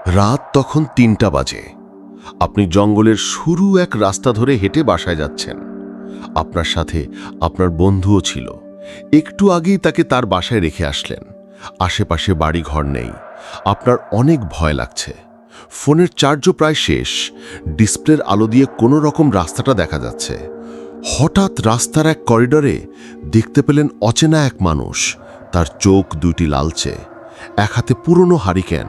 রাত তখন ৩টা বাজে। আপনি জঙ্গলের সরু এক রাস্তা ধরে হেঁটে বাসায় যাচ্ছেন। আপনার সাথে আপনার বন্ধুও ছিল। একটু আগেই তাকে তার বাসায় রেখে আসলেন। আশেপাশে বাড়ি ঘর নেই। আপনার অনেক ভয় লাগছে। ফোনের চার্জও প্রায় শেষ। ডিসপ্লের আলো দিয়ে কোনো রকম রাস্তাটা দেখা যাচ্ছে। হঠাৎ রাস্তার এক করিডরে দেখতে পেলেন অচেনা এক মানুষ। তার চোখ দুটি লালচে, এক হাতে পুরনো হারিকেন,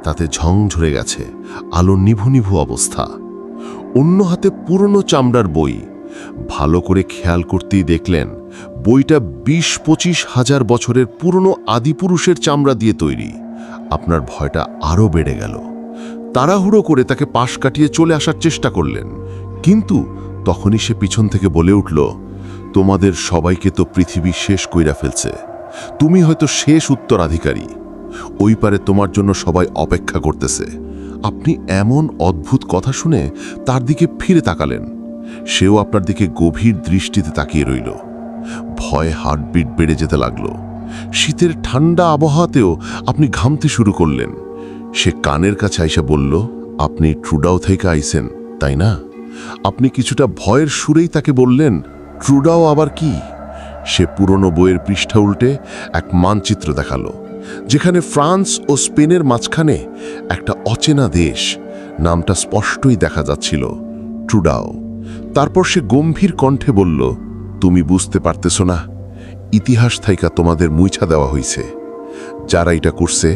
তাতে ঝং ঝরে গেছে, আলো নিভু নিভু অবস্থা। অন্য হাতে পুরনো চামড়ার বই। ভালো করে খেয়াল করতেই দেখলেন বইটা ২০-২৫ হাজার বছরের পুরনো আদিপুরুষের চামড়া দিয়ে তৈরি। আপনার ভয়টা আরও বেড়ে গেল। তাড়াহুড়ো করে তাকে পাশ কাটিয়ে চলে আসার চেষ্টা করলেন, কিন্তু তখনই সে পিছন থেকে বলে উঠল, তোমাদের সবাইকে তো পৃথিবী শেষ কইরা ফেলছে। তুমি হয়তো শেষ উত্তরাধিকারী। ওই পারে তোমার জন্য সবাই অপেক্ষা করতেছে। আপনি এমন অদ্ভুত কথা শুনে তার দিকে ফিরে তাকালেন। সেও আপনার দিকে গভীর দৃষ্টিতে তাকিয়ে রইল। ভয়ে হার্টবিট বেড়ে যেতে লাগলো। শীতের ঠান্ডা আবহাওয়াতেও আপনি ঘামতে শুরু করলেন। সে কানের কাছে আইসা বলল, আপনি ট্রুডাও থেকে আইসেন, তাই না? আপনি কিছুটা ভয়ের সুরেই তাকে বললেন, ট্রুডাও আবার কি? সে পুরনো বইয়ের পৃষ্ঠা উল্টে এক মানচিত্র দেখালো, যেখানে ফ্রান্স ও স্পেনের মাঝখানে একটা অচেনা দেশ। নামটা স্পষ্টই দেখা যাচ্ছিল, ট্রুডাও। তারপর সে গম্ভীর কণ্ঠে বলল, তুমি বুঝতে পারতেছো না, ইতিহাস থাইকা তোমাদের মুইছা দেওয়া হইছে। যারা এটা করছে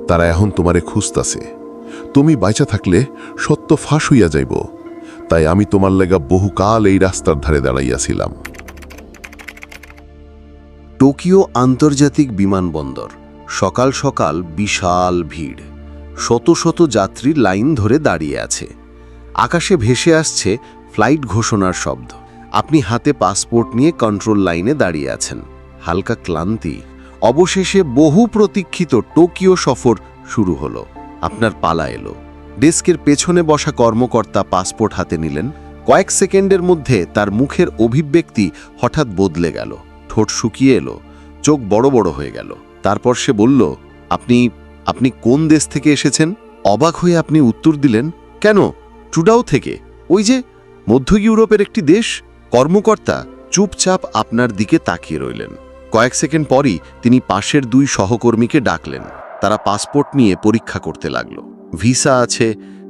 তারা এখন তোমারে খুঁজতাছে। তুমি বাইচা থাকলে সত্য ফাঁস হইয়া যাইব। তাই আমি তোমার লেগা বহুকাল এই রাস্তার ধারে দাঁড়াইয়াছিলাম। টোকিও আন্তর্জাতিক বিমানবন্দর। সকাল সকাল বিশাল ভিড়। শত শত যাত্রী লাইন ধরে দাঁড়িয়ে আছে। আকাশে ভেসে আসছে ফ্লাইট ঘোষণার শব্দ। আপনি হাতে পাসপোর্ট নিয়ে কন্ট্রোল লাইনে দাঁড়িয়ে আছেন, হালকা ক্লান্তি। অবশেষে বহু প্রতীক্ষিত টোকিও সফর শুরু হলো। আপনার পালা এলো। ডেস্কের পেছনে বসা কর্মকর্তা পাসপোর্ট হাতে নিলেন। কয়েক সেকেন্ডের মধ্যে তার মুখের অভিব্যক্তি হঠাৎ বদলে গেল। ঠোঁট শুকিয়ে এলো, চোখ বড় বড় হয়ে গেল। তারপর সে বলল, আপনি কোন দেশ থেকে এসেছেন? অবাক হয়ে আপনি উত্তর দিলেন, কেন, ট্রুডাও থেকে, ওই যে মধ্য ইউরোপের একটি দেশ। কর্মকর্তা চুপচাপ আপনার দিকে তাকিয়ে রইলেন। কয়েক সেকেন্ড পরই তিনি পাশের ২ সহকর্মীকে ডাকলেন। তারা পাসপোর্ট নিয়ে পরীক্ষা করতে লাগলো। ভিসা আছে,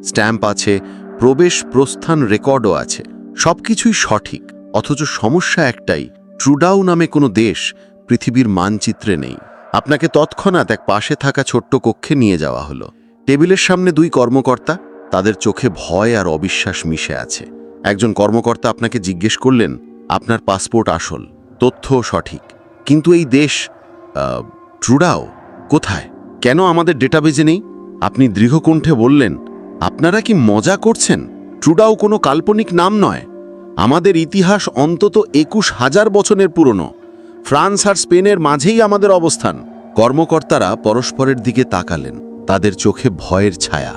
স্ট্যাম্প আছে, প্রবেশ প্রস্থান রেকর্ডও আছে, সবকিছুই সঠিক। অথচ সমস্যা একটাই, ট্রুডাও নামে কোনো দেশ পৃথিবীর মানচিত্রে নেই। আপনাকে তৎক্ষণাৎ এক পাশে থাকা ছোট্ট কক্ষে নিয়ে যাওয়া হলো। টেবিলের সামনে ২ কর্মকর্তা, তাদের চোখে ভয় আর অবিশ্বাস মিশে আছে। একজন কর্মকর্তা আপনাকে জিজ্ঞেস করলেন, আপনার পাসপোর্ট আসল, তথ্যও সঠিক, কিন্তু এই দেশ ট্রুডাও কোথায়? কেন আমাদের ডেটাবেজে নেই? আপনি দৃঢ়কণ্ঠে বললেন, আপনারা কি মজা করছেন? ট্রুডাও কোনো কাল্পনিক নাম নয়। আমাদের ইতিহাস অন্তত ২১,০০০ বছরের পুরনো। ফ্রান্স আর স্পেনের মাঝেই আমাদের অবস্থান। কর্মকর্তারা পরস্পরের দিকে তাকালেন, তাদের চোখে ভয়ের ছায়া।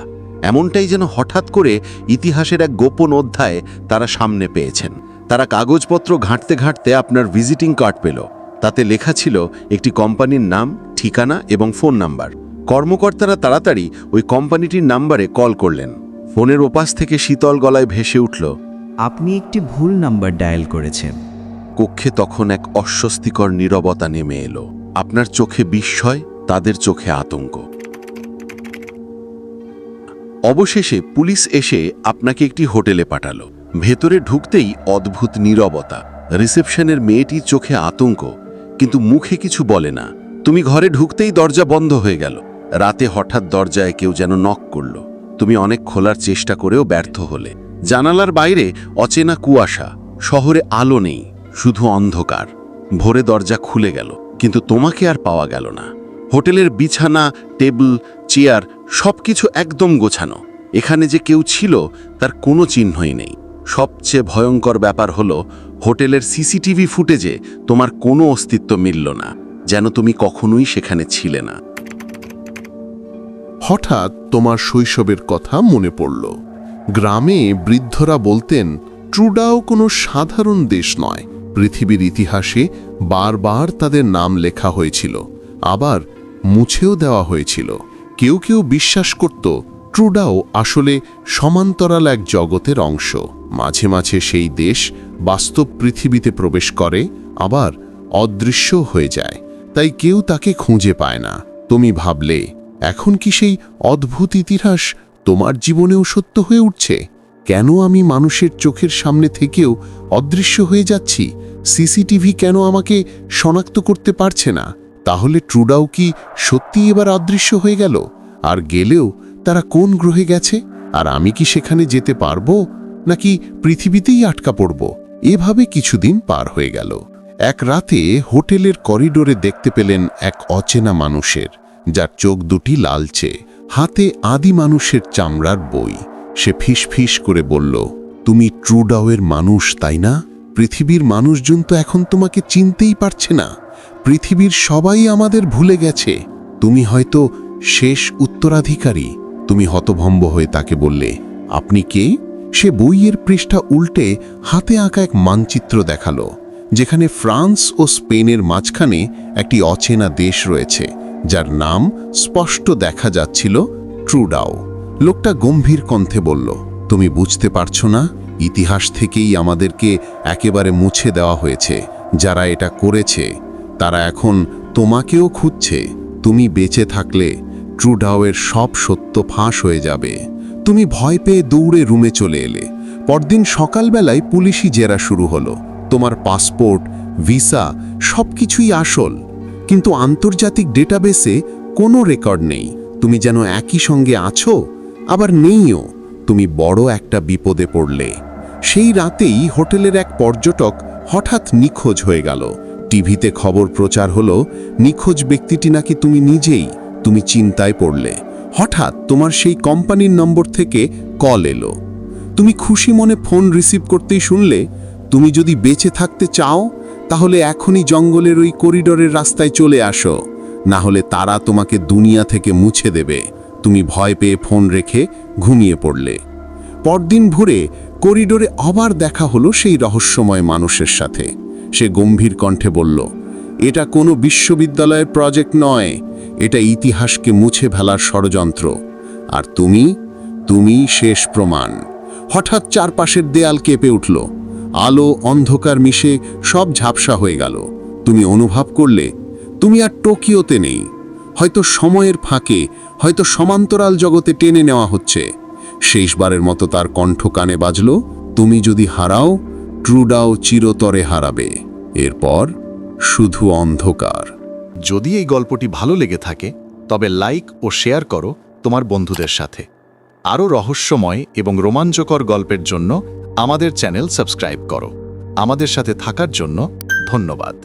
এমনটাই যেন হঠাৎ করে ইতিহাসের এক গোপন অধ্যায় তারা সামনে পেয়েছেন। তারা কাগজপত্র ঘাঁটতে ঘাঁটতে আপনার ভিজিটিং কার্ড পেল। তাতে লেখা ছিল একটি কোম্পানির নাম, ঠিকানা এবং ফোন নাম্বার। কর্মকর্তারা তাড়াতাড়ি ওই কোম্পানিটির নাম্বারে কল করলেন। ফোনের ওপাশ থেকে শীতল গলায় ভেসে উঠল, আপনি একটি ভুল নাম্বার ডায়াল করেছেন। কক্ষে তখন এক অস্বস্তিকর নীরবতা নেমে এলো। আপনার চোখে বিস্ময়, তাদের চোখে আতঙ্ক। অবশেষে পুলিশ এসে আপনাকে একটি হোটেলে পাঠালো। ভেতরে ঢুকতেই অদ্ভুত নীরবতা। রিসেপশনের মেয়েটির চোখে আতঙ্ক, কিন্তু মুখে কিছু বলে না। তুমি ঘরে ঢুকতেই দরজা বন্ধ হয়ে গেল। রাতে হঠাৎ দরজায় কেউ যেন নক করল। তুমি অনেক খোলার চেষ্টা করেও ব্যর্থ হলে। জানালার বাইরে অচেনা কুয়াশা, শহরে আলো নেই, শুধু অন্ধকার। ভোরে দরজা খুলে গেল, কিন্তু তোমাকে আর পাওয়া গেল না। হোটেলের বিছানা, টেবিল, চেয়ার সবকিছু একদম গোছানো। এখানে যে কেউ ছিল তার কোনো চিহ্নই নেই। সবচেয়ে ভয়ঙ্কর ব্যাপার হলো, হোটেলের সিসিটিভি ফুটেজে তোমার কোনো অস্তিত্ব মিলল না, যেন তুমি কখনোই সেখানে ছিলে না। হঠাৎ তোমার শৈশবের কথা মনে পড়ল। গ্রামে বৃদ্ধরা বলতেন, ট্রুডাও কোনো সাধারণ দেশ নয়। পৃথিবীর ইতিহাসে বারবার তাদের নাম লেখা হয়েছিল, আবার মুছেও দেওয়া হয়েছিল। কেউ কেউ বিশ্বাস করত ট্রুডাও আসলে সমান্তরাল এক জগতের অংশ। মাঝে মাঝে সেই দেশ বাস্তব পৃথিবীতে প্রবেশ করে, আবার অদৃশ্য হয়ে যায়, তাই কেউ তাকে খুঁজে পায় না। তুমি ভাবলে এখন কি সেই অদ্ভুত ইতিহাস তোমার জীবনেও সত্য হয়ে উঠছে? কেন আমি মানুষের চোখের সামনে থেকেও অদৃশ্য হয়ে যাচ্ছি? সিসিটিভি কেন আমাকে শনাক্ত করতে পারছে না? তাহলে ট্রুডাও কি সত্যি এবার অদৃশ্য হয়ে গেল? আর গেলেও তারা কোন গ্রহে গেছে? আর আমি কি সেখানে যেতে পারবো, নাকি পৃথিবীতেই আটকা পড়ব? এভাবে কিছুদিন পার হয়ে গেল। এক রাতে হোটেলের করিডোরে দেখতে পেলেন এক অচেনা মানুষের, যার চোখ দুটি লালচে, হাতে আদি মানুষের চামড়ার বই। সে ফিস করে বলল, তুমি ট্রুডাওয়ের মানুষ, তাই না? পৃথিবীর মানুষজন তো এখন তোমাকে চিনতেই পারছে না। পৃথিবীর সবাই আমাদের ভুলে গেছে। তুমি হয়তো শেষ উত্তরাধিকারী। তুমি হতভম্ব হয়ে তাকে বললে, আপনি কে? সে বইয়ের পৃষ্ঠা উল্টে হাতে আঁকা এক মানচিত্র দেখালো, যেখানে ফ্রান্স ও স্পেনের মাঝখানে একটি অচেনা দেশ রয়েছে, যার নাম স্পষ্ট দেখা যাচ্ছিল, ট্রুডাও। লোকটা গম্ভীর কণ্ঠে বলল, তুমি বুঝতে পারছো না? ইতিহাস থেকেই আমাদেরকে একেবারে মুছে দেওয়া হয়েছে। যারা এটা করেছে তারা এখন তোমাকেও খুঁজছে। তুমি বেঁচে থাকলে ট্রুডাওয়ের সব সত্য ফাঁস হয়ে যাবে। তুমি ভয় পেয়ে দৌড়ে রুমে চলে এলে। পরদিন সকালবেলায় পুলিশি জেরা শুরু হলো। তোমার পাসপোর্ট, ভিসা সবকিছুই আসল, কিন্তু আন্তর্জাতিক ডেটাবেসে কোনো রেকর্ড নেই। তুমি যেন একই সঙ্গে আছো, আবার নেইও। তুমি বড় একটা বিপদে পড়লে। সেই রাতেই হোটেলের এক পর্যটক হঠাৎ নিখোঁজ হয়ে গেল। টিভিতে খবর প্রচার হলো, নিখোঁজ ব্যক্তিটি নাকি তুমি নিজেই। তুমি চিন্তায় পড়লে। হঠাৎ তোমার সেই কোম্পানির নম্বর থেকে কল এলো। তুমি খুশি মনে ফোন রিসিভ করতেই শুনলে, তুমি যদি বেঁচে থাকতে চাও তাহলে এখনই জঙ্গলের ওই করিডোরের রাস্তায় চলে আসো, না হলে তারা তোমাকে দুনিয়া থেকে মুছে দেবে। তুমি ভয় পেয়ে ফোন রেখে ঘুমিয়ে পড়লে। পরদিন ভোরে করিডোরে আবার দেখা হলো সেই রহস্যময় মানুষের সাথে। সে গম্ভীর কণ্ঠে বলল, এটা কোনো বিশ্ববিদ্যালয়ের প্রজেক্ট নয়, এটা ইতিহাসকে মুছে ফেলার ষড়যন্ত্র। আর তুমি শেষ প্রমাণ। হঠাৎ চারপাশের দেয়াল কেঁপে উঠল। আলো অন্ধকার মিশে সব ঝাপসা হয়ে গেল। তুমি অনুভব করলে তুমি আর টোকিওতে নেই। হয়তো সময়ের ফাঁকে, হয়তো সমান্তরাল জগতে টেনে নেওয়া হচ্ছে। শেষবারের মতো তার কণ্ঠ কানে বাজল, তুমি যদি হারাও, ট্রুডাও চিরতরে হারাবে। এরপর শুধু অন্ধকার। যদি এই গল্পটি ভালো লেগে থাকে তবে লাইক ও শেয়ার করো তোমার বন্ধুদের সাথে। আরও রহস্যময় এবং রোমাঞ্চকর গল্পের জন্য আমাদের চ্যানেল সাবস্ক্রাইব করো। আমাদের সাথে থাকার জন্য ধন্যবাদ।